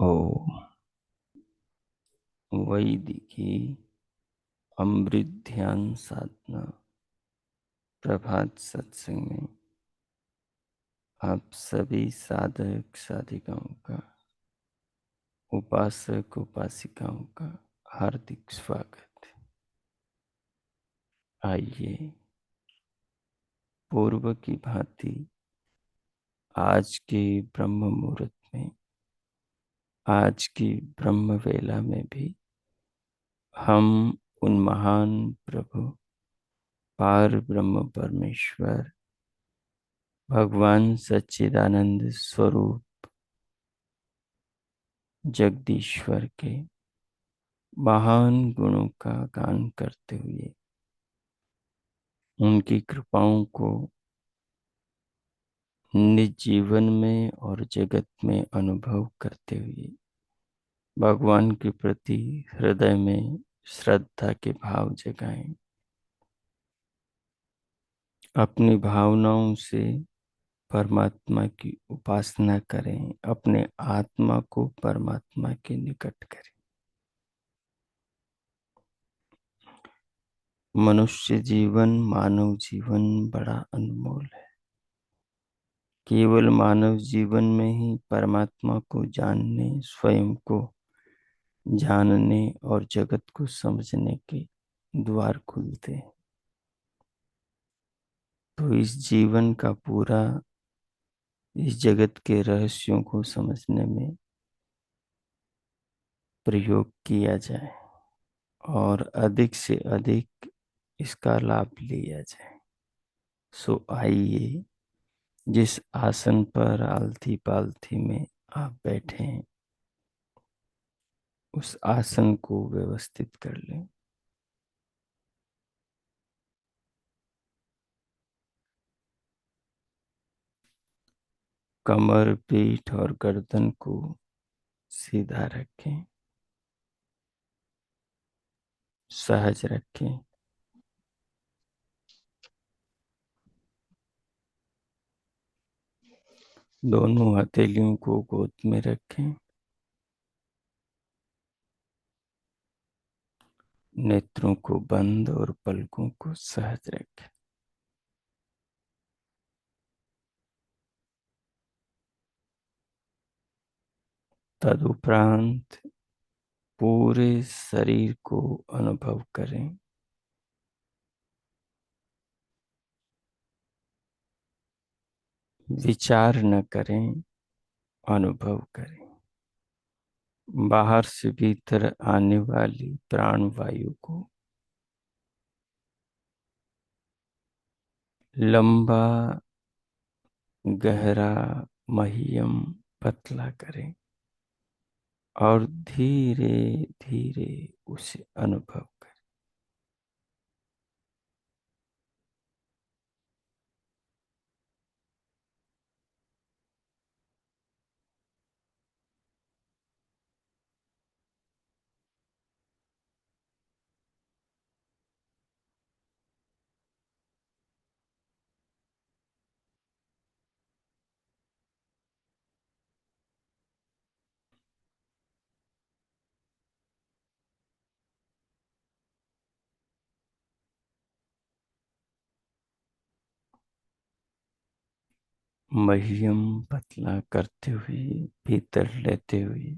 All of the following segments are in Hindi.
ओम। वैदिकी अमृत ध्यान साधना प्रभात सत्संग में आप सभी साधक साधिकाओं का, उपासक उपासिकाओं का हार्दिक स्वागत है। आइए पूर्व की भांति आज के ब्रह्म मुहूर्त में, आज की ब्रह्म वेला में भी हम उन महान प्रभु पार ब्रह्म परमेश्वर भगवान सच्चिदानंद स्वरूप जगदीश्वर के महान गुणों का गान करते हुए, उनकी कृपाओं को निज जीवन में और जगत में अनुभव करते हुए भगवान के प्रति हृदय में श्रद्धा के भाव जगाएं। अपनी भावनाओं से परमात्मा की उपासना करें, अपने आत्मा को परमात्मा के निकट करें। मनुष्य जीवन, मानव जीवन बड़ा अनमोल है। केवल मानव जीवन में ही परमात्मा को जानने, स्वयं को जानने और जगत को समझने के द्वार खुलते हैं। तो इस जीवन का पूरा इस जगत के रहस्यों को समझने में प्रयोग किया जाए और अधिक से अधिक इसका लाभ लिया जाए। सो आइए, जिस आसन पर आलथी पालथी में आप बैठे हैं, उस आसन को व्यवस्थित कर लें। कमर, पीठ और गर्दन को सीधा रखें, सहज रखें। दोनों हथेलियों को गोद में रखें। नेत्रों को बंद और पलकों को सहज रखें। तदुपरांत पूरे शरीर को अनुभव करें। विचार न करें, अनुभव करें। बाहर से भीतर आने वाली प्राण वायु को लंबा, गहरा, महीयम, पतला करें और धीरे धीरे उसे अनुभव करें। महीयम पतला करते हुए, भीतर लेते हुए,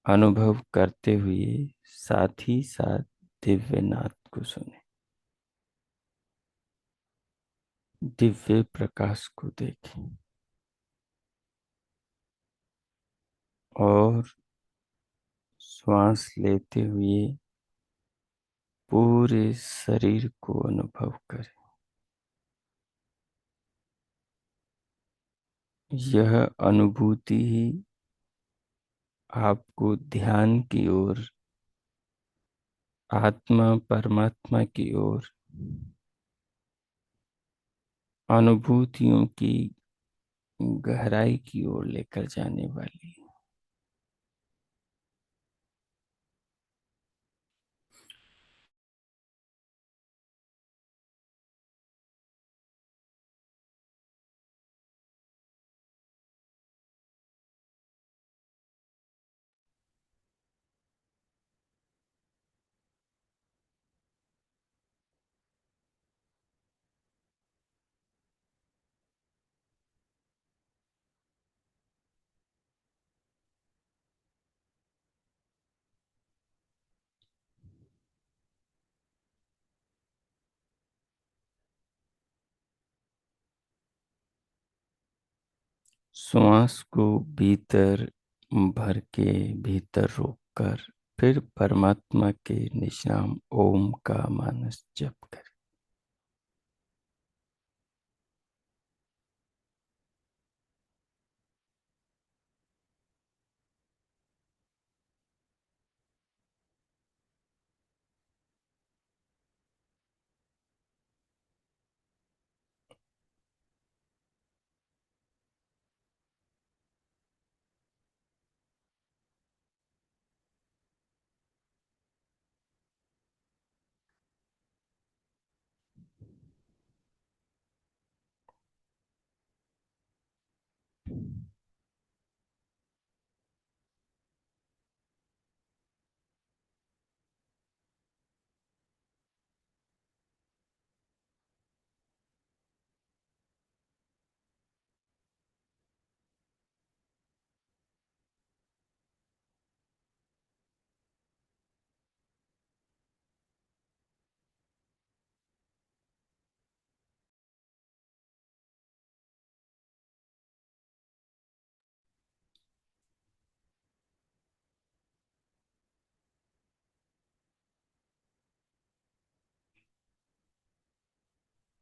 अनुभव करते हुए, साथ ही साथ दिव्य नाद को सुने, दिव्य प्रकाश को देखें और श्वास लेते हुए पूरे शरीर को अनुभव करें। यह अनुभूति ही आपको ध्यान की ओर, आत्मा परमात्मा की ओर, अनुभूतियों की गहराई की ओर लेकर जाने वाली है। श्वास को भीतर भर के भीतर रोककर फिर परमात्मा के निष्नाम ओम का मानस जप करें।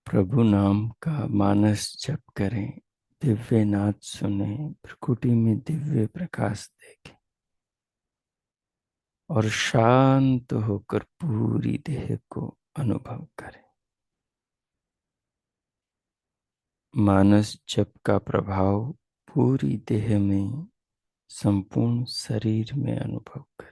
प्रभु नाम का मानस जप करें, दिव्य नाद सुने, प्रकृति में दिव्य प्रकाश देखें और शांत होकर पूरी देह को अनुभव करें। मानस जप का प्रभाव पूरी देह में, संपूर्ण शरीर में अनुभव करें।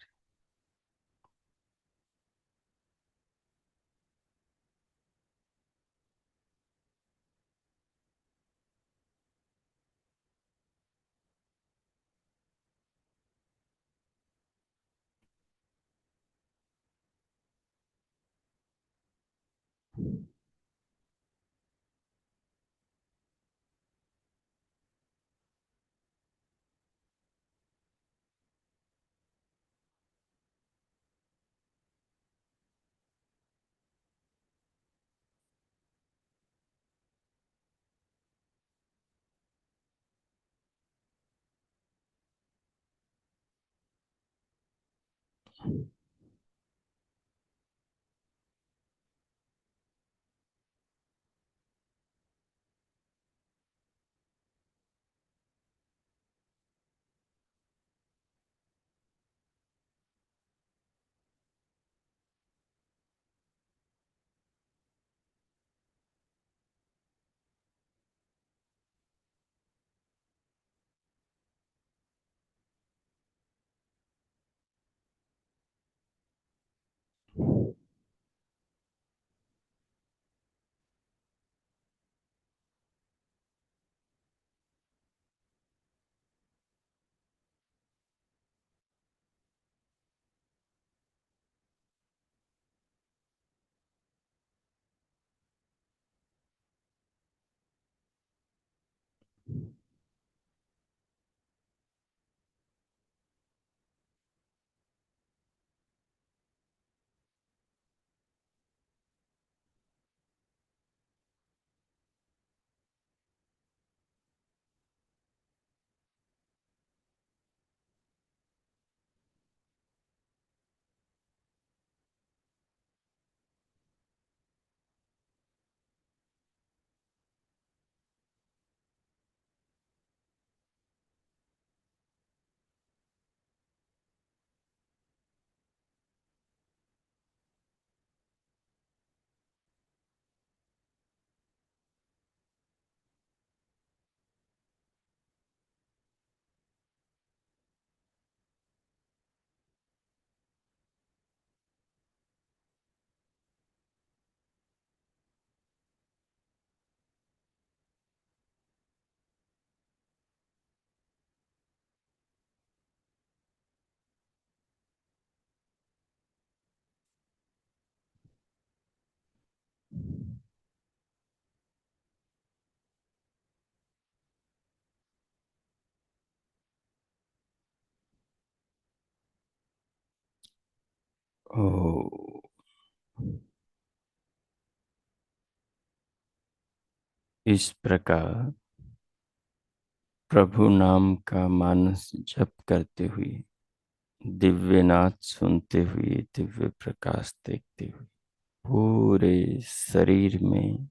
ओ, इस प्रकार प्रभु नाम का मानस जप करते हुए, दिव्य नाद सुनते हुए, दिव्य प्रकाश देखते हुए, पूरे शरीर में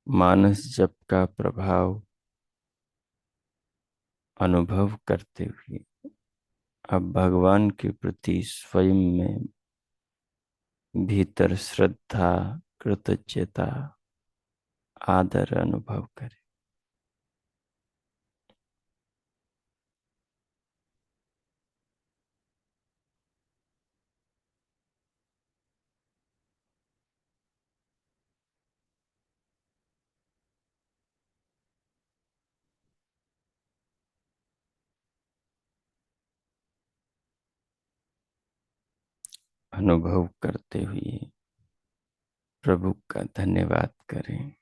मानस जप का प्रभाव अनुभव करते हुए अब भगवान के प्रति स्वयं में भीतर श्रद्धा, कृतज्ञता, आदर अनुभव करें। अनुभव करते हुए प्रभु का धन्यवाद करें,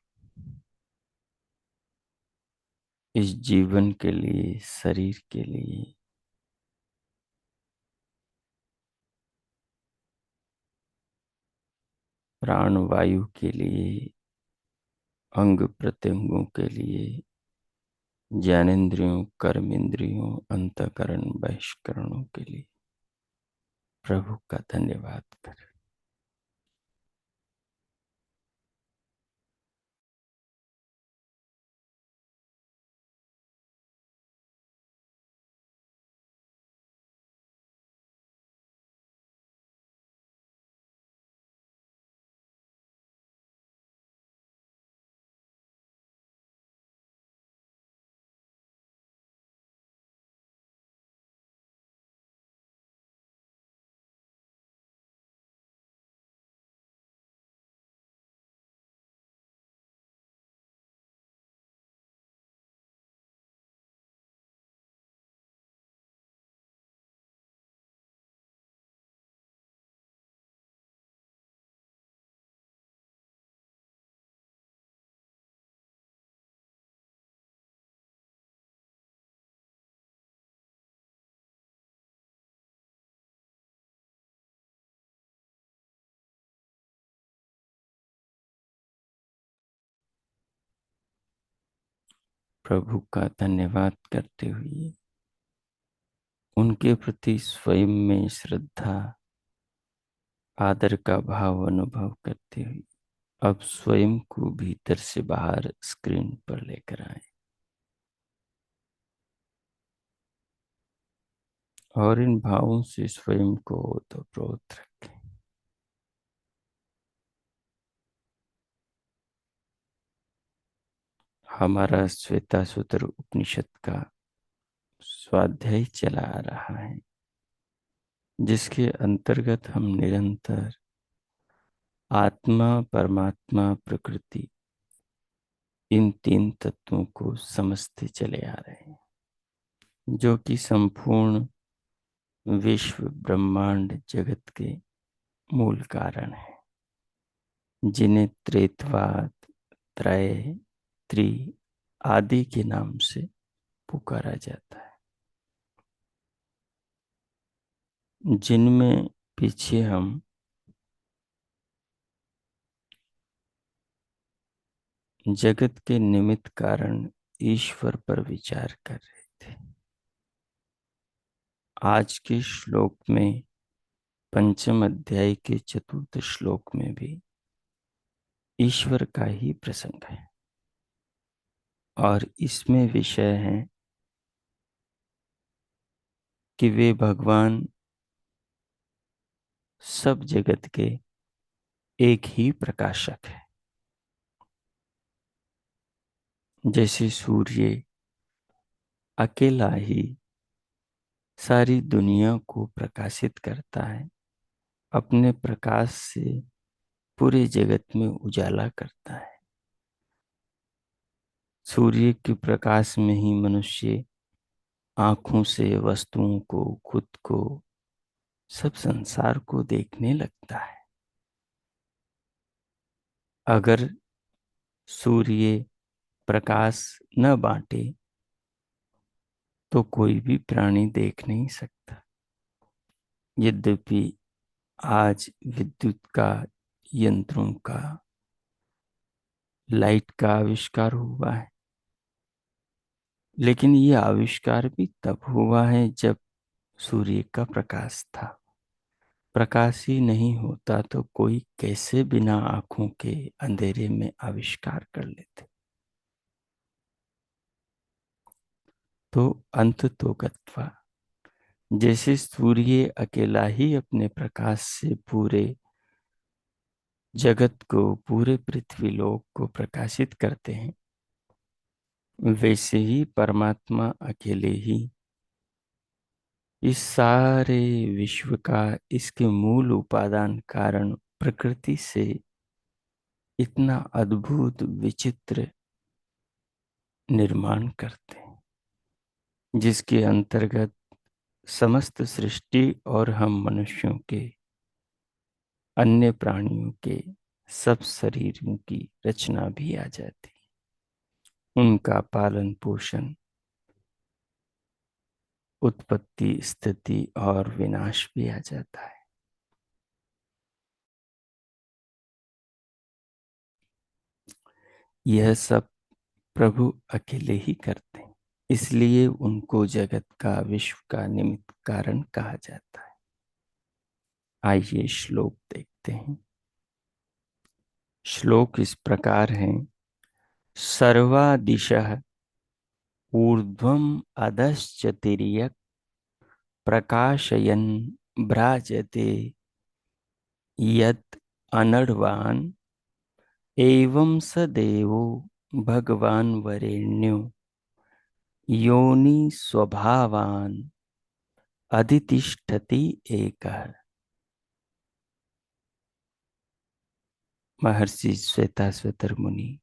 इस जीवन के लिए, शरीर के लिए, प्राण वायु के लिए, अंग प्रत्यंगों के लिए, ज्ञानेंद्रियों, कर्मेंद्रियों, अंतःकरण, बहिष्करणों के लिए प्रभु का धन्यवाद करें। प्रभु का धन्यवाद करते हुए उनके प्रति स्वयं में श्रद्धा, आदर का भाव अनुभव करते हुए अब स्वयं को भीतर से बाहर स्क्रीन पर लेकर आए और इन भावों से स्वयं को ओतप्रोत रखें। हमारा श्वेतासूत्र उपनिषद का स्वाध्याय चला आ रहा है, जिसके अंतर्गत हम निरंतर आत्मा, परमात्मा, प्रकृति, इन तीन तत्वों को समझते चले आ रहे हैं, जो कि संपूर्ण विश्व, ब्रह्मांड, जगत के मूल कारण है, जिन्हें त्रेतवाद, त्रय, त्रि आदि के नाम से पुकारा जाता है, जिनमें पीछे हम जगत के निमित्त कारण ईश्वर पर विचार कर रहे थे। आज के श्लोक में, पंचम अध्याय के चतुर्थ श्लोक में भी ईश्वर का ही प्रसंग है और इसमें विषय है कि वे भगवान सब जगत के एक ही प्रकाशक है। जैसे सूर्य अकेला ही सारी दुनिया को प्रकाशित करता है, अपने प्रकाश से पूरे जगत में उजाला करता है। सूर्य के प्रकाश में ही मनुष्य आंखों से वस्तुओं को, खुद को, सब संसार को देखने लगता है। अगर सूर्य प्रकाश न बांटे तो कोई भी प्राणी देख नहीं सकता। यद्यपि आज विद्युत का, यंत्रों का, लाइट का आविष्कार हुआ है, लेकिन ये आविष्कार भी तब हुआ है जब सूर्य का प्रकाश था। प्रकाश ही नहीं होता तो कोई कैसे बिना आंखों के अंधेरे में आविष्कार कर लेते। तो अंत तो गत्वा, जैसे सूर्य अकेला ही अपने प्रकाश से पूरे जगत को, पूरे पृथ्वी लोक को प्रकाशित करते हैं, वैसे ही परमात्मा अकेले ही इस सारे विश्व का, इसके मूल उपादान कारण प्रकृति से इतना अद्भुत विचित्र निर्माण करते हैं, जिसके अंतर्गत समस्त सृष्टि और हम मनुष्यों के, अन्य प्राणियों के सब शरीरों की रचना भी आ जाती, उनका पालन पोषण, उत्पत्ति, स्थिति और विनाश भी आ जाता है। यह सब प्रभु अकेले ही करते हैं, इसलिए उनको जगत का, विश्व का निमित्त कारण कहा जाता है। आइए श्लोक देखते हैं। श्लोक इस प्रकार है। सर्वादिशः ऊर्ध्वम् अधश्च तिर्यक् प्रकाशयन् भ्राजते यत् अनर्वान् एवं स देवो भगवान् वरेण्यो योनि स्वभावान् अधितिष्ठति एकः। महर्षि श्वेताश्वतर मुनि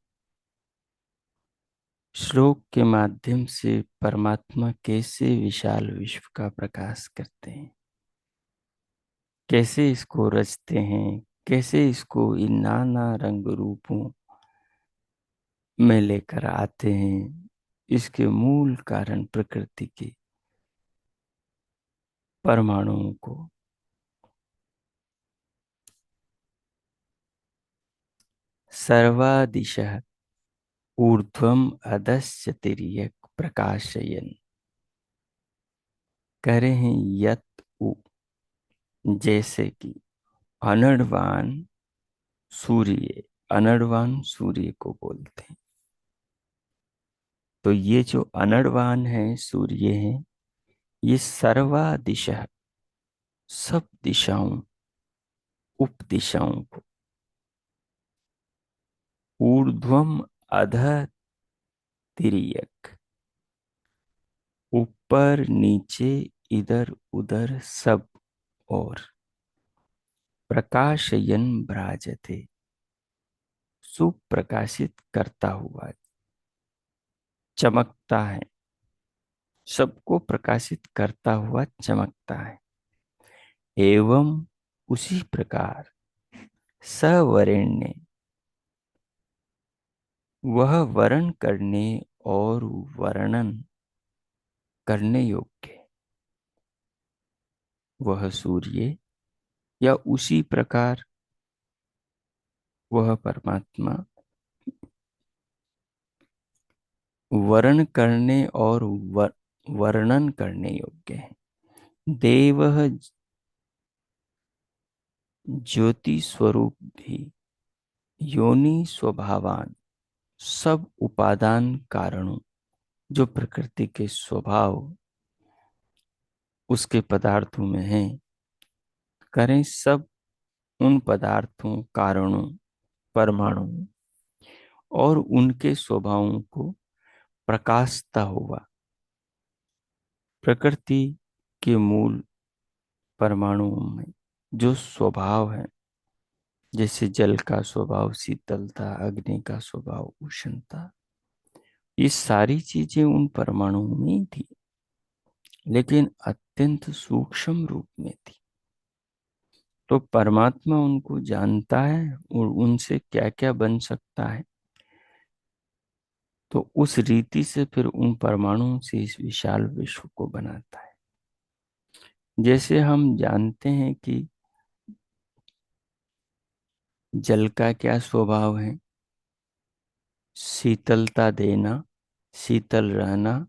श्लोक के माध्यम से परमात्मा कैसे विशाल विश्व का प्रकाश करते हैं, कैसे इसको रचते हैं, कैसे इसको इन नाना रंग रूपों में लेकर आते हैं, इसके मूल कारण प्रकृति के परमाणुओं को सर्वादिशः ऊर्ध्वम् अधश्च तिर्यक् प्रकाशयन्, कह रहे हैं यत उ, जैसे कि अनड़वान सूर्य, अनड़वान सूर्य को बोलते हैं। तो ये जो अनड़वान है, सूर्य है, ये सर्वा दिशा, सब दिशाओं, उप दिशाओं को, ऊर्ध्वम अध तिर्यक, ऊपर नीचे इधर उधर सब और, प्रकाशयन भ्राजते, सुप्रकाशित करता हुआ, चमकता है, सबको प्रकाशित करता हुआ चमकता है। एवं उसी प्रकार सवरेण्य, वह वर्ण करने और वर्णन करने योग्य, वह सूर्य या उसी प्रकार वह परमात्मा वर्ण करने और वर्णन करने योग्य है। देव ज्योति स्वरूप भी, योनि स्वभावान, सब उपादान कारणों, जो प्रकृति के स्वभाव उसके पदार्थों में है, करें सब उन पदार्थों, कारणों, परमाणु और उनके स्वभावों को प्रकाशता हुआ, प्रकृति के मूल परमाणुओं में जो स्वभाव है, जैसे जल का स्वभाव शीतलता, अग्नि का स्वभाव उष्णता, ये सारी चीजें उन परमाणुओं में ही थी, लेकिन अत्यंत सूक्ष्म रूप में थी। तो परमात्मा उनको जानता है और उनसे क्या क्या बन सकता है, तो उस रीति से फिर उन परमाणुओं से इस विशाल विश्व को बनाता है। जैसे हम जानते हैं कि जल का क्या स्वभाव है, शीतलता देना, शीतल रहना,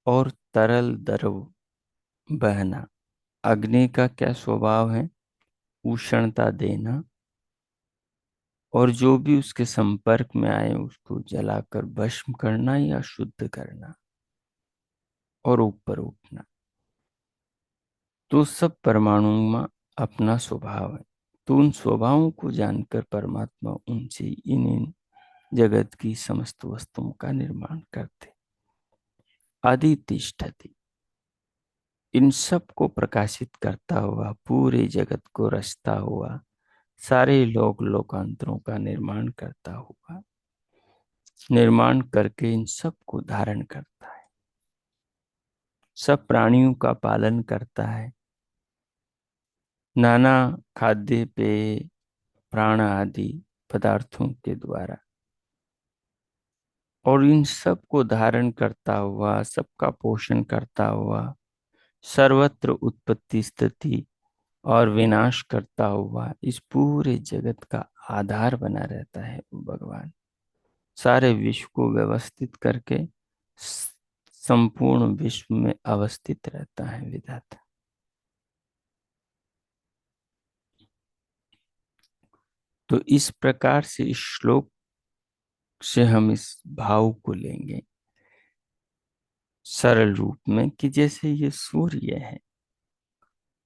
और तरल द्रव बहना। अग्नि का क्या स्वभाव है? उष्णता देना, और जो भी उसके संपर्क में आए उसको जलाकर भस्म करना या शुद्ध करना और ऊपर उठना। तो सब परमाणुओं में अपना स्वभाव है। तो उन स्वभावों को जानकर परमात्मा उनसे इन जगत की समस्त वस्तुओं का निर्माण करते। अधितिष्ठति, इन सब को प्रकाशित करता हुआ, पूरे जगत को रचता हुआ, सारे लोकांतरों का निर्माण करता हुआ, निर्माण करके इन सब को धारण करता है। सब प्राणियों का पालन करता है, नाना खाद्य पेय प्राण आदि पदार्थों के द्वारा, और इन सब को धारण करता हुआ, सबका पोषण करता हुआ, सर्वत्र उत्पत्ति स्थिति और विनाश करता हुआ इस पूरे जगत का आधार बना रहता है वो भगवान। सारे विश्व को व्यवस्थित करके संपूर्ण विश्व में अवस्थित रहता है विधाता। तो इस प्रकार से इस श्लोक से हम इस भाव को लेंगे सरल रूप में कि जैसे ये सूर्य है,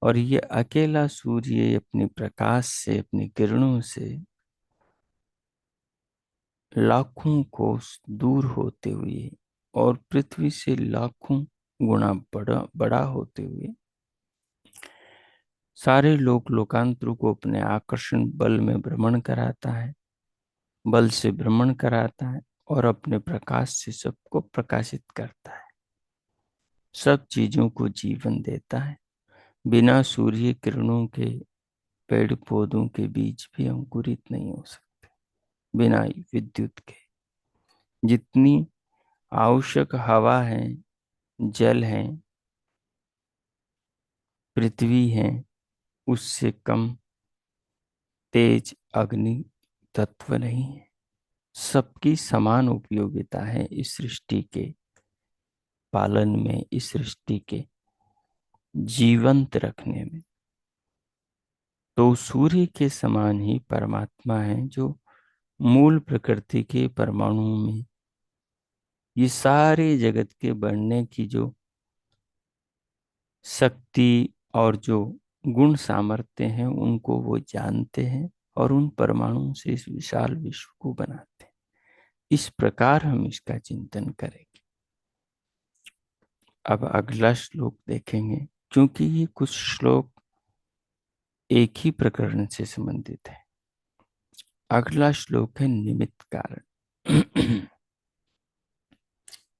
और ये अकेला सूर्य अपने प्रकाश से, अपनी किरणों से लाखों कोस दूर होते हुए और पृथ्वी से लाखों गुना बड़ा होते हुए सारे लोकांतरों को अपने आकर्षण बल में भ्रमण कराता है, बल से भ्रमण कराता है, और अपने प्रकाश से सबको प्रकाशित करता है, सब चीजों को जीवन देता है। बिना सूर्य किरणों के पेड़ पौधों के बीज भी अंकुरित नहीं हो सकते, बिना विद्युत के। जितनी आवश्यक हवा है, जल है, पृथ्वी है, उससे कम तेज अग्नि तत्व नहीं है। सबकी समान उपयोगिता है इस सृष्टि के पालन में, इस सृष्टि के जीवंत रखने में। तो सूर्य के समान ही परमात्मा है, जो मूल प्रकृति के परमाणुओं में ये सारे जगत के बढ़ने की जो शक्ति और जो गुण सामर्थ्य हैं उनको वो जानते हैं, और उन परमाणुओं से इस विशाल विश्व को बनाते हैं। इस प्रकार हम इसका चिंतन करेंगे। अब अगला श्लोक देखेंगे, क्योंकि ये कुछ श्लोक एक ही प्रकरण से संबंधित है। अगला श्लोक है निमित्त कारण।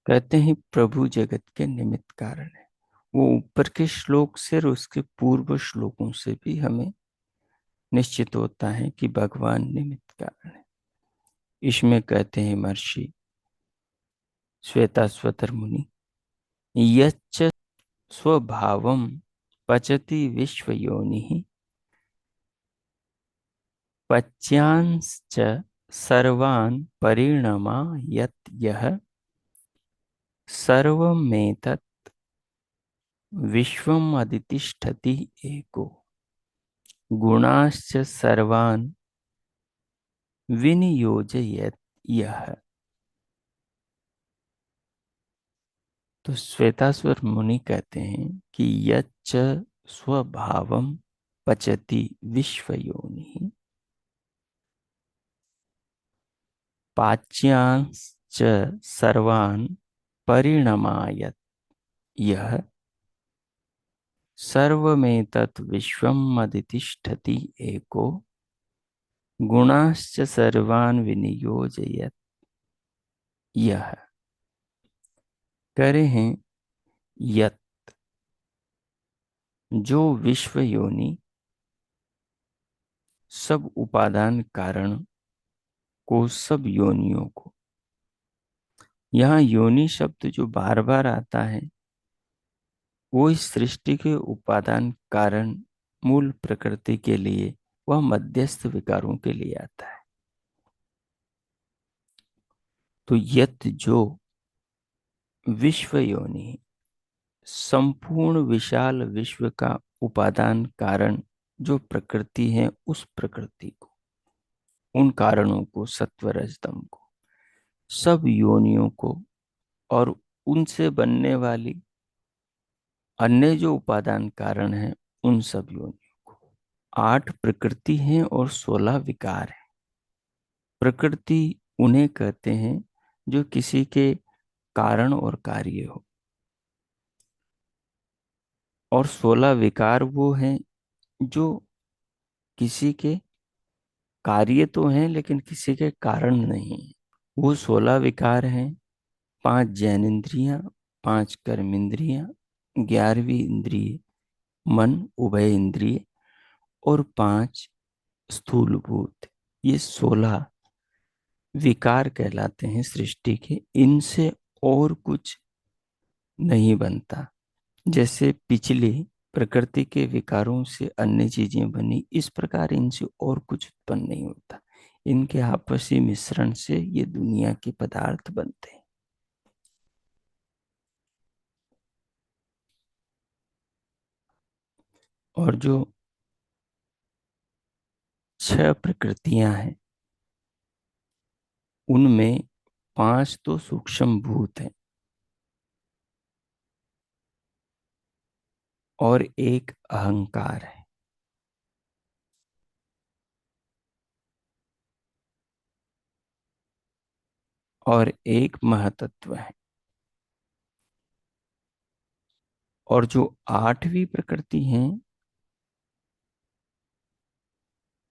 कहते हैं प्रभु जगत के निमित्त कारण है। वो ऊपर के श्लोक से और उसके पूर्व श्लोकों से भी हमें निश्चित होता है कि भगवान निमित्त कारण है। इसमें कहते हैं महर्षि श्वेताश्वतर मुनि, यच्च स्वभावं पचति विश्वयोनिः पच्यांश्च सर्वान् परिणमायत् यः सर्वमेतत् विश्वम् अधितिष्ठति एको गुणाश्च सर्वान् विनियोजयत् यः। तो श्वेताश्वर मुनि कहते हैं कि यच्च स्वभावं पचति विश्वयोनिः पाच्यांश्च सर्वान् परिणमायत् यः सर्वमेतत् विश्वम् अधितिष्ठति एको गुणाश्च सर्वान् विनियोजयत् यः। करे हैं यत्, जो विश्व योनि सब उपादान कारण को, सब योनियों को, यहाँ योनि शब्द जो बार बार आता है वो इस सृष्टि के उपादान कारण मूल प्रकृति के लिए, वह मध्यस्थ विकारों के लिए आता है। तो यत जो विश्व योनि, संपूर्ण विशाल विश्व का उपादान कारण जो प्रकृति है, उस प्रकृति को, उन कारणों को, सत्व रजतम को, सब योनियों को और उनसे बनने वाली अन्य जो उपादान कारण है, उन सब योनियों को। 8 प्रकृति हैं और 16 विकार हैं। प्रकृति उन्हें कहते हैं जो किसी के कारण और कार्य हो, और 16 विकार वो हैं जो किसी के कार्य तो हैं लेकिन किसी के कारण नहीं है। वो 16 विकार हैं: 5 ज्ञानेंद्रियां, 5 कर्मेंद्रियां, 11वीं इंद्रिय मन उभय इंद्रिय और 5 स्थूलभूत। ये 16 विकार कहलाते हैं सृष्टि के। इनसे और कुछ नहीं बनता। जैसे पिछले प्रकृति के विकारों से अन्य चीजें बनी, इस प्रकार इनसे और कुछ उत्पन्न नहीं होता। इनके आपसी मिश्रण से ये दुनिया के पदार्थ बनते हैं। और जो 6 प्रकृतियां हैं, उनमें 5 तो सूक्ष्म भूत हैं और एक अहंकार है और एक महतत्व है। और जो 8वीं प्रकृति है,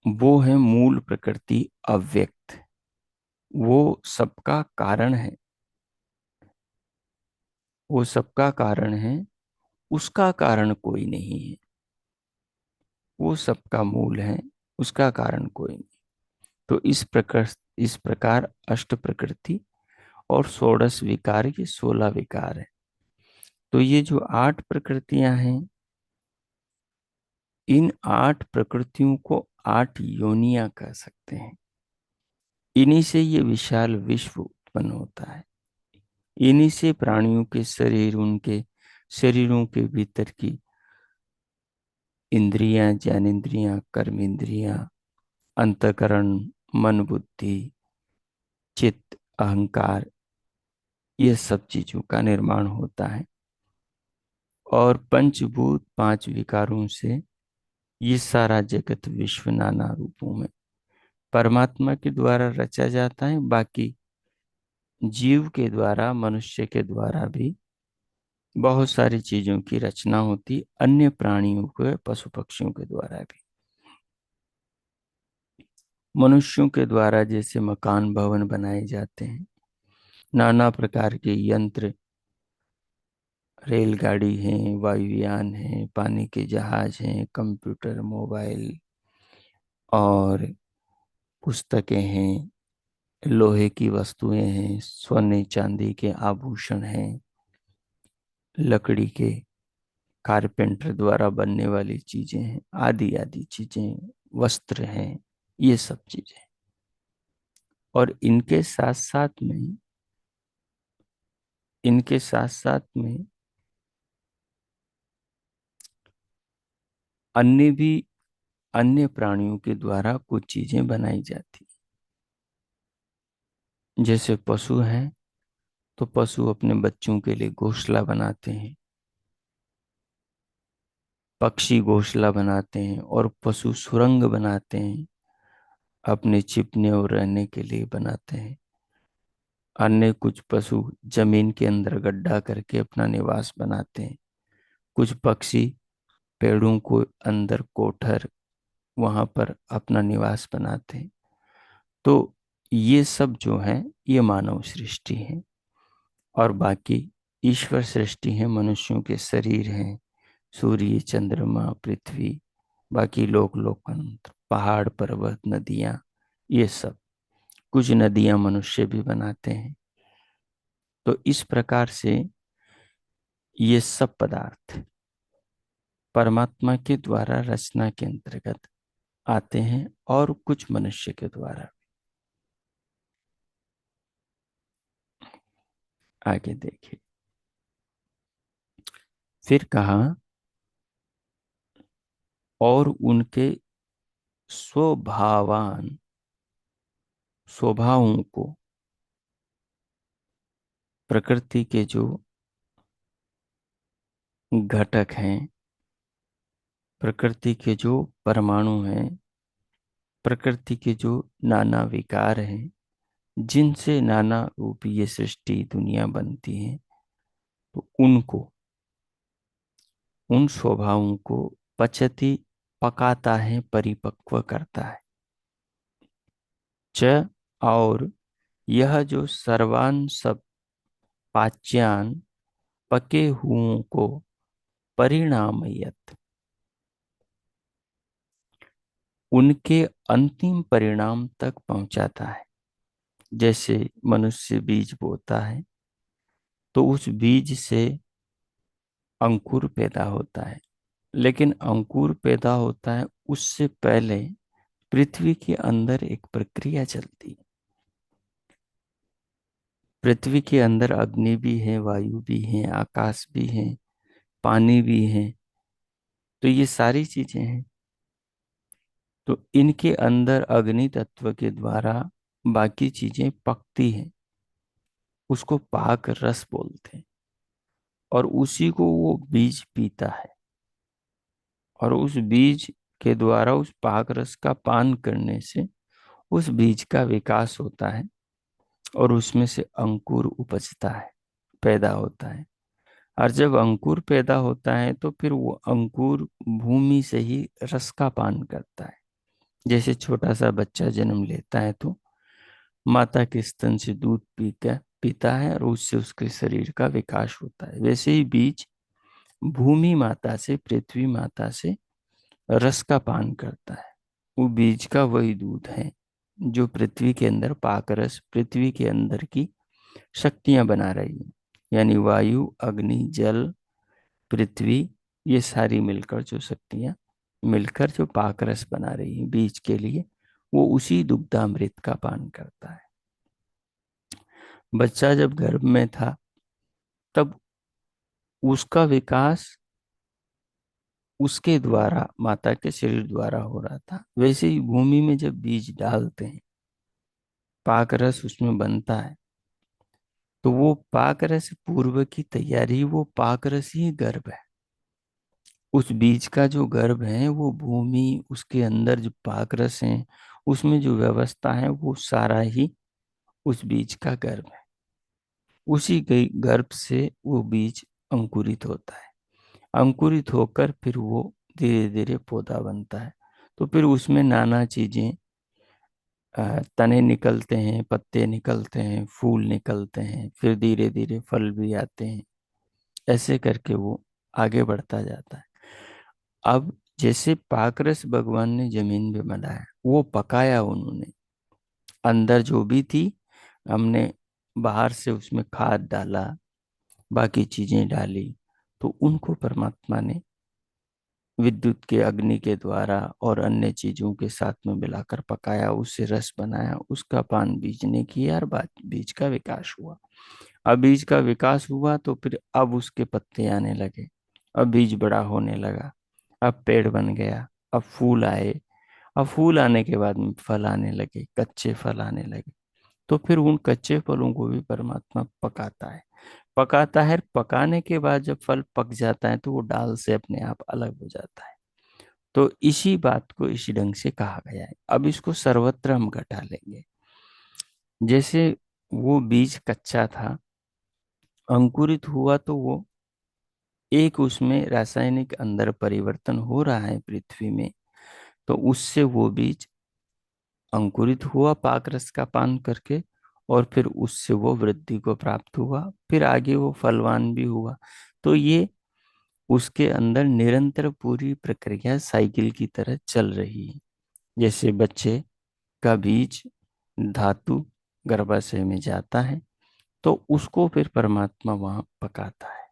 वो है मूल प्रकृति, अव्यक्त। वो सबका कारण है, वो सबका कारण है, उसका कारण कोई नहीं है। वो सबका मूल है, उसका कारण कोई नहीं। तो इस प्रकार अष्ट प्रकृति और षोडश विकार के 16 विकार है। तो ये जो 8 प्रकृतियां हैं, इन 8 प्रकृतियों को 8 योनियां कह सकते हैं। इन्हीं से ये विशाल विश्व उत्पन्न होता है। इन्हीं से प्राणियों के शरीर, उनके शरीरों के भीतर की इंद्रियां, ज्ञानेंद्रियां, कर्मेंद्रियां, अंतकरण, मन, बुद्धि, चित्त, अहंकार, ये सब चीजों का निर्माण होता है। और पंचभूत 5 विकारों से ये सारा जगत विश्व नाना रूपों में परमात्मा के द्वारा रचा जाता है। बाकी जीव के द्वारा, मनुष्य के द्वारा भी बहुत सारी चीजों की रचना होती, अन्य प्राणियों के, पशु पक्षियों के द्वारा भी। मनुष्यों के द्वारा जैसे मकान भवन बनाए जाते हैं, नाना प्रकार के यंत्र, रेलगाड़ी हैं, वायुयान हैं, पानी के जहाज हैं, कंप्यूटर, मोबाइल और पुस्तकें हैं, लोहे की वस्तुएं हैं, सोने चांदी के आभूषण हैं, लकड़ी के कारपेंटर द्वारा बनने वाली चीजें हैं, आदि आदि चीजें, वस्त्र हैं, ये सब चीजें। और इनके साथ साथ में अन्य भी, अन्य प्राणियों के द्वारा कुछ चीजें बनाई जाती। जैसे पशु हैं, तो पशु अपने बच्चों के लिए घोंसला बनाते हैं, पक्षी घोंसला बनाते हैं, और पशु सुरंग बनाते हैं, अपने छिपने और रहने के लिए बनाते हैं। अन्य कुछ पशु जमीन के अंदर गड्ढा करके अपना निवास बनाते हैं। कुछ पक्षी पेड़ों को अंदर कोठर, वहां पर अपना निवास बनाते हैं। तो ये सब जो है, ये मानव सृष्टि है। और बाकी ईश्वर सृष्टि है, मनुष्यों के शरीर हैं, सूर्य, चंद्रमा, पृथ्वी, बाकी लोकांतर, पहाड़, पर्वत, नदियां, ये सब। कुछ नदियां मनुष्य भी बनाते हैं। तो इस प्रकार से ये सब पदार्थ परमात्मा के द्वारा रचना के अंतर्गत आते हैं, और कुछ मनुष्य के द्वारा। आगे देखिए। फिर कहा, और उनके स्वभावान स्वभावों को, प्रकृति के जो घटक हैं, प्रकृति के जो परमाणु हैं, प्रकृति के जो नाना विकार हैं, जिनसे नाना रूप ये सृष्टि दुनिया बनती है, तो उनको, उन स्वभावों को पचती, पकाता है, परिपक्व करता है। च, और यह जो सर्वान सब पाच्यान, पके हुओं को परिणामयत, उनके अंतिम परिणाम तक पहुंचाता है। जैसे मनुष्य बीज बोता है तो उस बीज से अंकुर पैदा होता है, लेकिन अंकुर पैदा होता है उससे पहले पृथ्वी के अंदर एक प्रक्रिया चलती है। पृथ्वी के अंदर अग्नि भी है, वायु भी है, आकाश भी है, पानी भी है, तो ये सारी चीजें हैं। तो इनके अंदर अग्नि तत्व के द्वारा बाकी चीजें पकती हैं, उसको पाक रस बोलते हैं, और उसी को वो बीज पीता है, और उस बीज के द्वारा उस पाक रस का पान करने से उस बीज का विकास होता है, और उसमें से अंकुर उपजता है, पैदा होता है। और जब अंकुर पैदा होता है तो फिर वो अंकुर भूमि से ही रस का पान करता है। जैसे छोटा सा बच्चा जन्म लेता है तो माता के स्तन से दूध पीता है, और उससे उसके शरीर का विकास होता है। वैसे ही बीज भूमि माता से, पृथ्वी माता से रस का पान करता है। वो बीज का वही दूध है जो पृथ्वी के अंदर पाक रस, पृथ्वी के अंदर की शक्तियां बना रही है। यानी वायु, अग्नि, जल, पृथ्वी, ये सारी मिलकर जो शक्तियां मिलकर जो पाक रस बना रही है बीज के लिए, वो उसी दुग्धामृत का पान करता है। बच्चा जब गर्भ में था तब उसका विकास उसके द्वारा, माता के शरीर द्वारा हो रहा था। वैसे ही भूमि में जब बीज डालते हैं, पाक रस उसमें बनता है, तो वो पाक रस पूर्व की तैयारी, वो पाक रस ही गर्भ है। उस बीज का जो गर्भ है वो भूमि, उसके अंदर जो पाक रस है, उसमें जो व्यवस्था है, वो सारा ही उस बीज का गर्भ है। उसी गर्भ से वो बीज अंकुरित होता है। अंकुरित होकर फिर वो धीरे धीरे पौधा बनता है। तो फिर उसमें नाना चीजें, तने निकलते हैं, पत्ते निकलते हैं, फूल निकलते हैं, फिर धीरे धीरे फल भी आते हैं। ऐसे करके वो आगे बढ़ता जाता है। अब जैसे पाकरस भगवान ने जमीन में बनाया, वो पकाया उन्होंने, अंदर जो भी थी, हमने बाहर से उसमें खाद डाला, बाकी चीजें डाली, तो उनको परमात्मा ने विद्युत के, अग्नि के द्वारा और अन्य चीजों के साथ में मिलाकर पकाया, उससे रस बनाया, उसका पान बीज ने किया, और बाद बीज का विकास हुआ। अब बीज का विकास हुआ तो फिर अब उसके पत्ते आने लगे, अब बीज बड़ा होने लगा, अब पेड़ बन गया, अब फूल आए, अब फूल आने के बाद में फल आने लगे, कच्चे फल आने लगे। तो फिर उन कच्चे फलों को भी परमात्मा पकाता है, पकाता है। पकाने के बाद जब फल पक जाता है तो वो डाल से अपने आप अलग हो जाता है। तो इसी बात को इसी ढंग से कहा गया है। अब इसको सर्वत्र हम घटा लेंगे। जैसे वो बीज कच्चा था, अंकुरित हुआ, तो वो एक, उसमें रासायनिक अंदर परिवर्तन हो रहा है पृथ्वी में, तो उससे वो बीज अंकुरित हुआ पाक रस का पान करके, और फिर उससे वो वृद्धि को प्राप्त हुआ, फिर आगे वो फलवान भी हुआ। तो ये उसके अंदर निरंतर पूरी प्रक्रिया साइकिल की तरह चल रही है। जैसे बच्चे का बीज धातु गर्भाशय में जाता है, तो उसको फिर परमात्मा वहां पकाता है,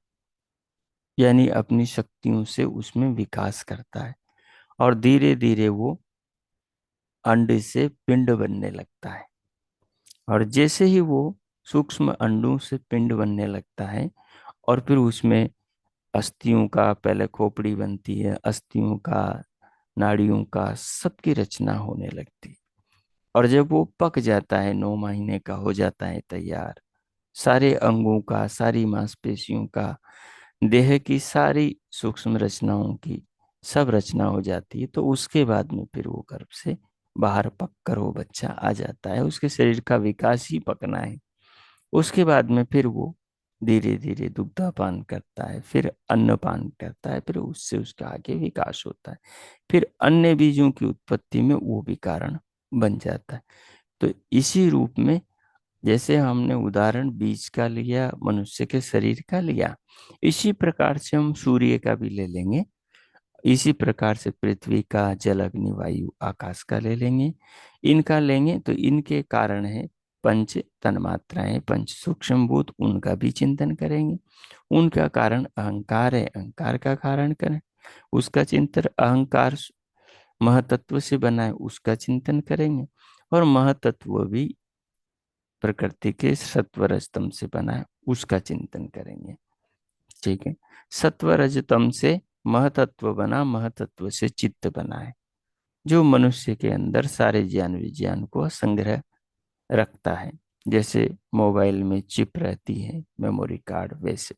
यानी अपनी शक्तियों से उसमें विकास करता है, और धीरे धीरे वो अंडे से पिंड बनने लगता है। और जैसे ही वो सूक्ष्म अंडों से पिंड बनने लगता है, और फिर उसमें अस्थियों का पहले खोपड़ी बनती है, अस्थियों का, नाड़ियों का, सबकी रचना होने लगती है। और जब वो पक जाता है, 9 महीने का हो जाता है तैयार, सारे अंगों का, सारी मांसपेशियों का, देह की सारी सूक्ष्म रचनाओं की सब रचना हो जाती है, तो उसके बाद में फिर वो गर्भ से बाहर पक कर वो बच्चा आ जाता है। उसके शरीर का विकास ही पकना है। उसके बाद में फिर वो धीरे धीरे दुग्धापान करता है, फिर अन्नपान करता है, फिर उससे उसका आगे विकास होता है। फिर अन्य बीजों की उत्पत्ति में वो भी कारण बन जाता है। तो इसी रूप में, जैसे हमने उदाहरण बीज का लिया, मनुष्य के शरीर का लिया, इसी प्रकार से हम सूर्य का भी ले लेंगे। इसी प्रकार से पृथ्वी का, जल, अग्नि, वायु, आकाश का ले लेंगे। इनका लेंगे तो इनके कारण है पंच तन्मात्राएं, पंच सूक्ष्म भूत, उनका भी चिंतन करेंगे। उनका कारण अहंकार है, अहंकार का कारण करें उसका चिंतन। अहंकार महतत्व से बना है, उसका चिंतन करेंगे। और महतत्व भी प्रकृति के सत्व रजतम से बना है, उसका चिंतन करेंगे। ठीक है। सत्व रजतम से महतत्व बना, महतत्व से चित्त बना है, जो मनुष्य के अंदर सारे ज्ञान विज्ञान को संग्रह रखता है। जैसे मोबाइल में चिप रहती है, मेमोरी कार्ड, वैसे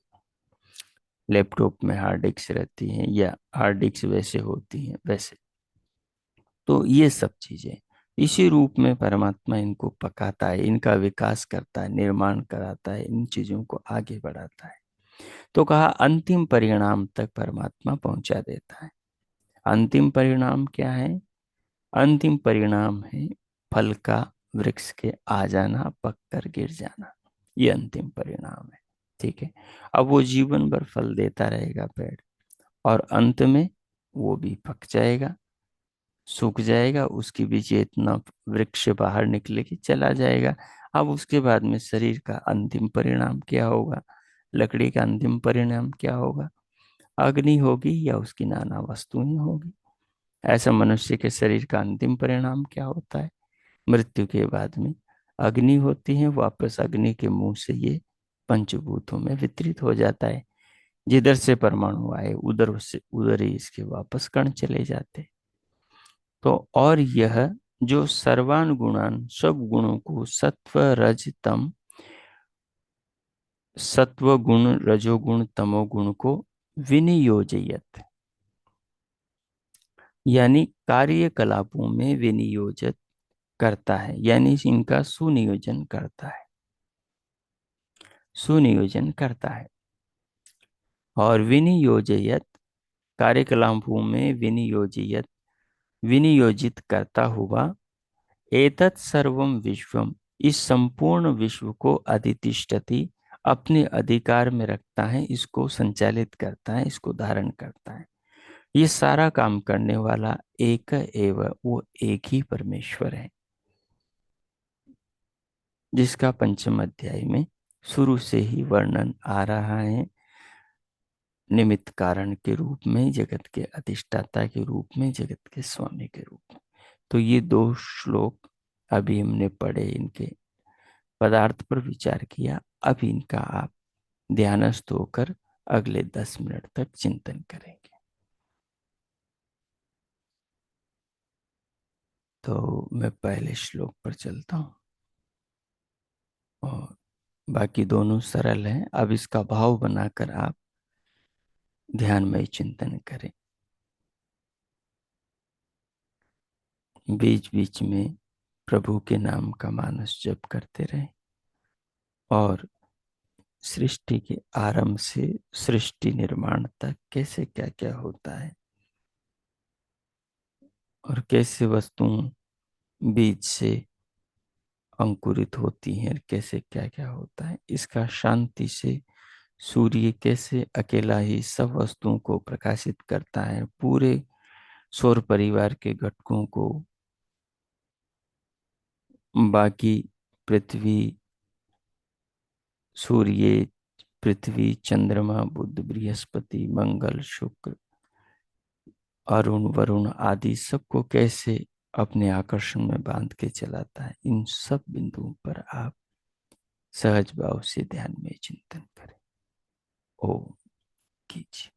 लैपटॉप में हार्ड डिस्क रहती है, या हार्ड डिस्क वैसे होती है वैसे। तो ये सब चीजें इसी रूप में परमात्मा इनको पकाता है, इनका विकास करता है, निर्माण कराता है, इन चीजों को आगे बढ़ाता है। तो कहा अंतिम परिणाम तक परमात्मा पहुंचा देता है। अंतिम परिणाम क्या है? अंतिम परिणाम है फल का वृक्ष के आ जाना, पक कर गिर जाना। ये अंतिम परिणाम है। ठीक है। अब वो जीवन भर फल देता रहेगा पेड़, और अंत में वो भी पक जाएगा, सूख जाएगा, उसकी भी चेतना वृक्ष बाहर निकले कि चला जाएगा। अब उसके बाद में शरीर का अंतिम परिणाम क्या होगा? लकड़ी का अंतिम परिणाम क्या होगा? अग्नि होगी, या उसकी नाना वस्तुएं होगी। ऐसा मनुष्य के शरीर का अंतिम परिणाम क्या होता है? मृत्यु के बाद में अग्नि होती है, वापस अग्नि के मुंह से ये पंचभूतों में वितरित हो जाता है। जिधर से परमाणु आए उधर ही इसके वापस कण चले जाते। तो और यह जो सर्वान गुणान, सब गुणों को, सत्व रज तम, सत्व गुण, रजोगुण, तमोगुण को विनियोजयत, यानी कार्यकलापों में विनियोजित करता है, यानी इनका सुनियोजन करता है, सुनियोजन करता है। और विनियोजयत, कार्यकलापों में विनियोजित, विनियोजित करता हुआ, एतत् सर्वम विश्वम, इस संपूर्ण विश्व को अधितिष्ठति, अपने अधिकार में रखता है, इसको संचालित करता है, इसको धारण करता है। ये सारा काम करने वाला एक एवं वो एक ही परमेश्वर है, जिसका पंचम अध्याय में शुरू से ही वर्णन आ रहा है। निमित्त कारण के रूप में, जगत के अधिष्ठाता के रूप में, जगत के स्वामी के रूप में। तो ये 2 श्लोक अभी हमने पढ़े, इनके पदार्थ पर विचार किया। अब इनका आप ध्यानस्थ होकर अगले 10 मिनट तक चिंतन करेंगे। तो मैं पहले श्लोक पर चलता हूँ, और बाकी दोनों सरल हैं। अब इसका भाव बनाकर आप ध्यानमय चिंतन करें। बीच बीच में प्रभु के नाम का मानस जप करते रहें, और सृष्टि के आरंभ से सृष्टि निर्माण तक कैसे क्या क्या होता है, और कैसे वस्तुएं बीज से अंकुरित होती हैं, कैसे क्या क्या होता है, इसका शांति से, सूर्य कैसे अकेला ही सब वस्तुओं को प्रकाशित करता है, पूरे सौर परिवार के घटकों को, बाकी पृथ्वी, सूर्य, पृथ्वी, चंद्रमा, बुध, बृहस्पति, मंगल, शुक्र, अरुण, वरुण आदि सबको कैसे अपने आकर्षण में बांध के चलाता है, इन सब बिंदुओं पर आप सहज भाव से ध्यान में चिंतन करें। ओम। कीजिए।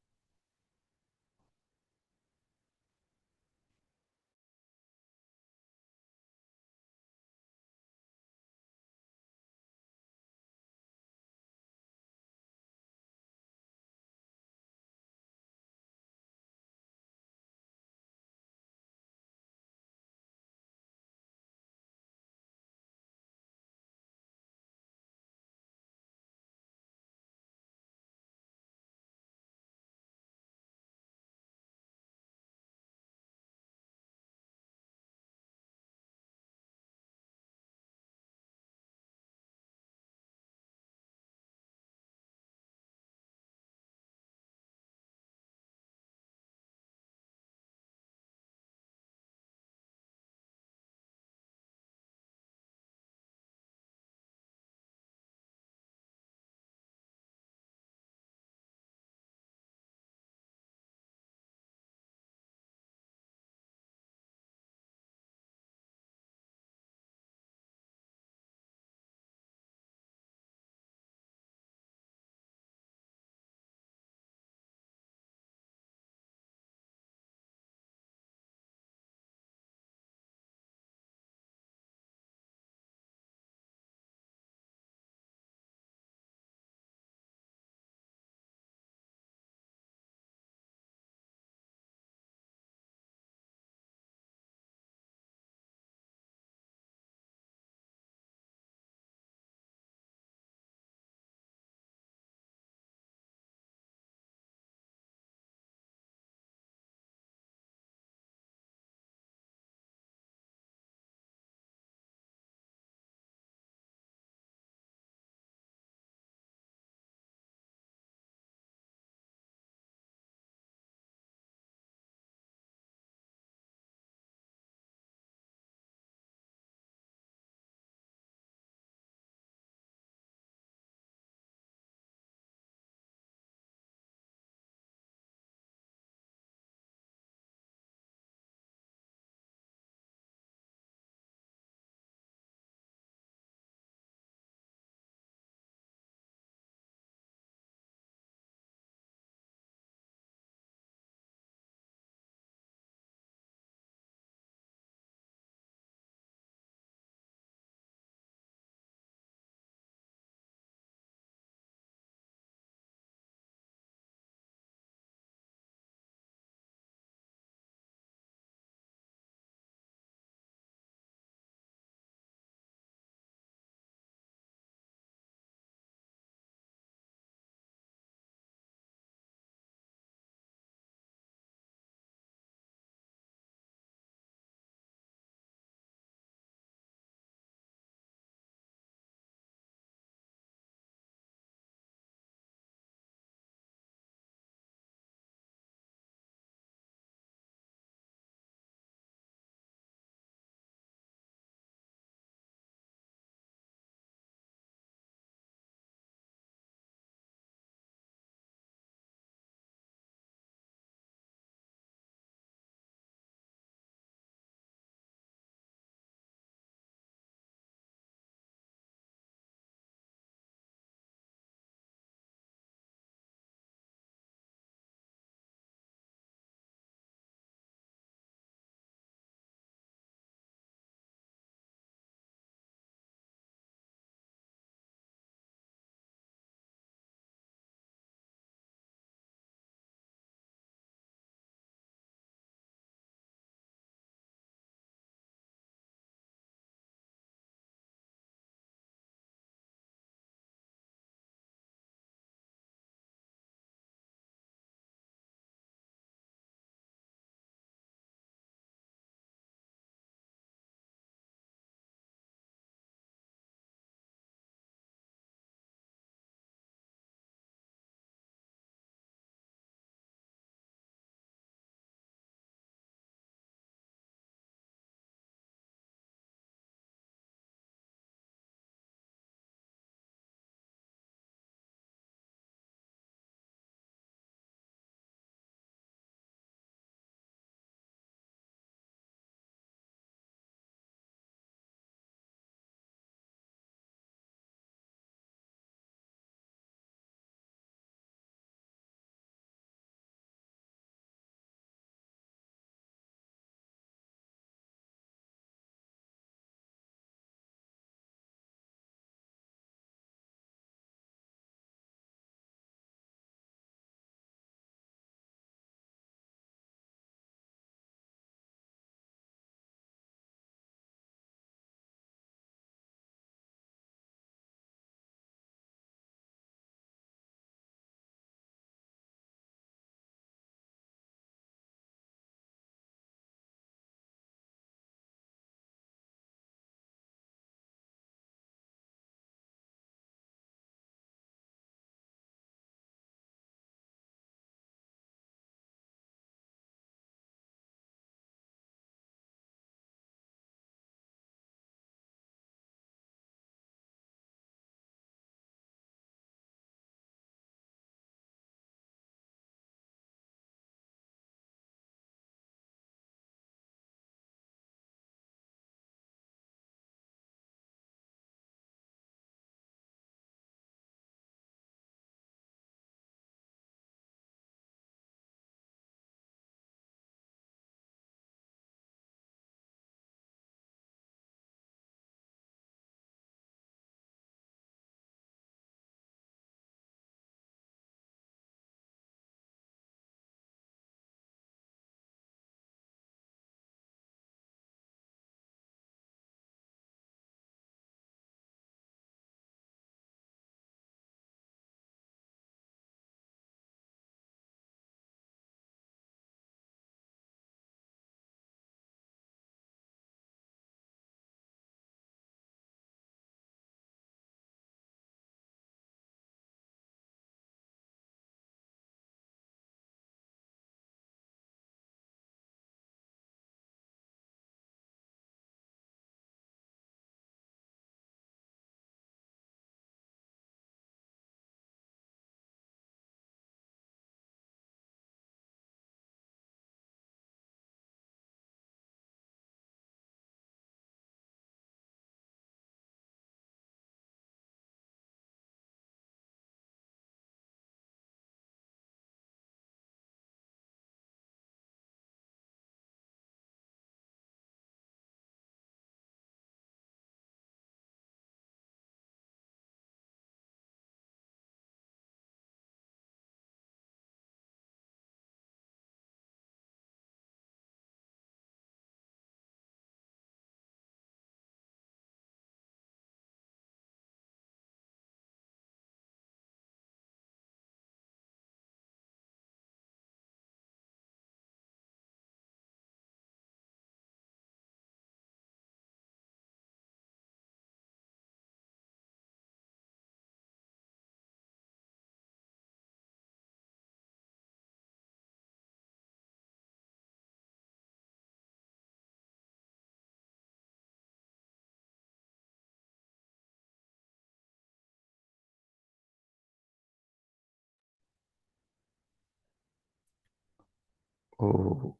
हो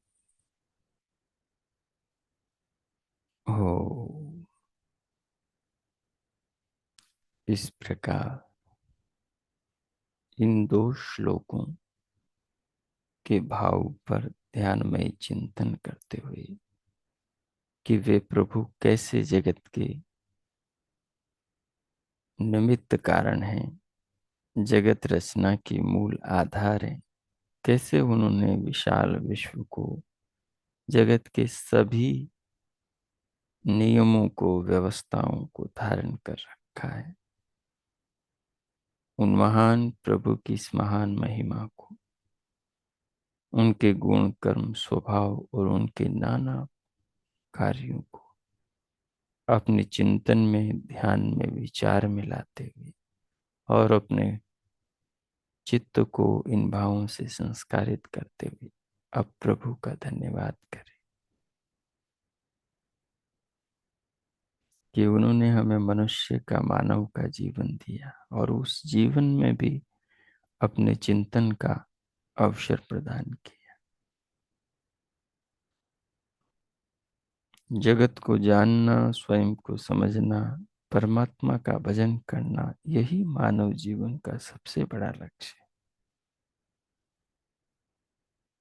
हो। इस प्रकार इन दो श्लोकों के भाव पर ध्यानमय चिंतन करते हुए कि वे प्रभु कैसे जगत के निमित्त कारण हैं, जगत रचना की मूल आधार हैं, कैसे उन्होंने विशाल विश्व को, जगत के सभी नियमों को, व्यवस्थाओं को धारण कर रखा है, उन महान प्रभु की इस महान महिमा को, उनके गुण कर्म स्वभाव और उनके नाना कार्यों को अपने चिंतन में, ध्यान में, विचार में लाते हुए और अपने चित्त को इन भावों से संस्कारित करते हुए अब प्रभु का धन्यवाद करें कि उन्होंने हमें मनुष्य का, मानव का जीवन दिया और उस जीवन में भी अपने चिंतन का अवसर प्रदान किया। जगत को जानना, स्वयं को समझना, परमात्मा का भजन करना, यही मानव जीवन का सबसे बड़ा लक्ष्य है।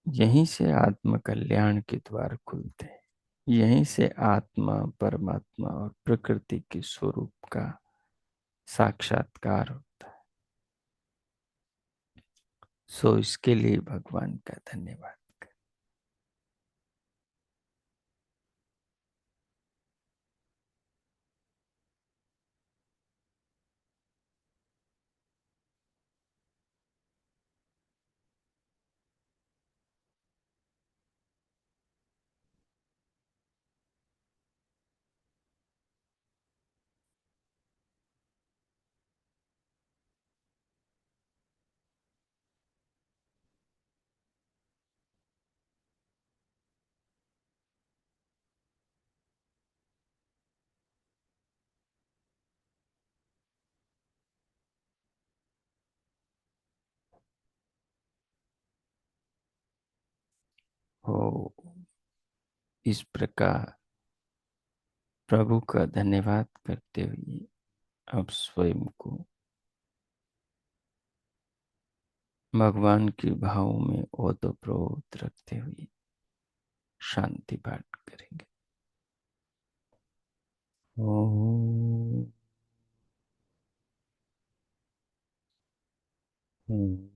यहीं से आत्म कल्याण के द्वार खुलते हैं। यहीं से आत्मा, परमात्मा और प्रकृति के स्वरूप का साक्षात्कार होता है। सो इसके लिए भगवान का धन्यवाद। हो इस प्रकार प्रभु का धन्यवाद करते हुए अब स्वयं को भगवान के भाव में ओतप्रोत रखते हुए शांति पाठ करेंगे। ओम। ओम।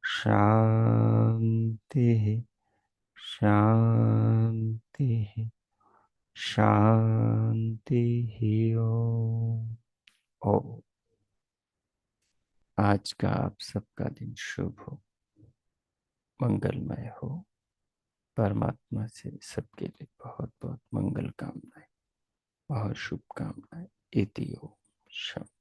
शांति शांति शांति। ओम। ओ आज का आप सबका दिन शुभ हो, मंगलमय हो। परमात्मा से सबके लिए बहुत बहुत मंगल कामनाएं, बहुत शुभकामनाएं। इति ओम।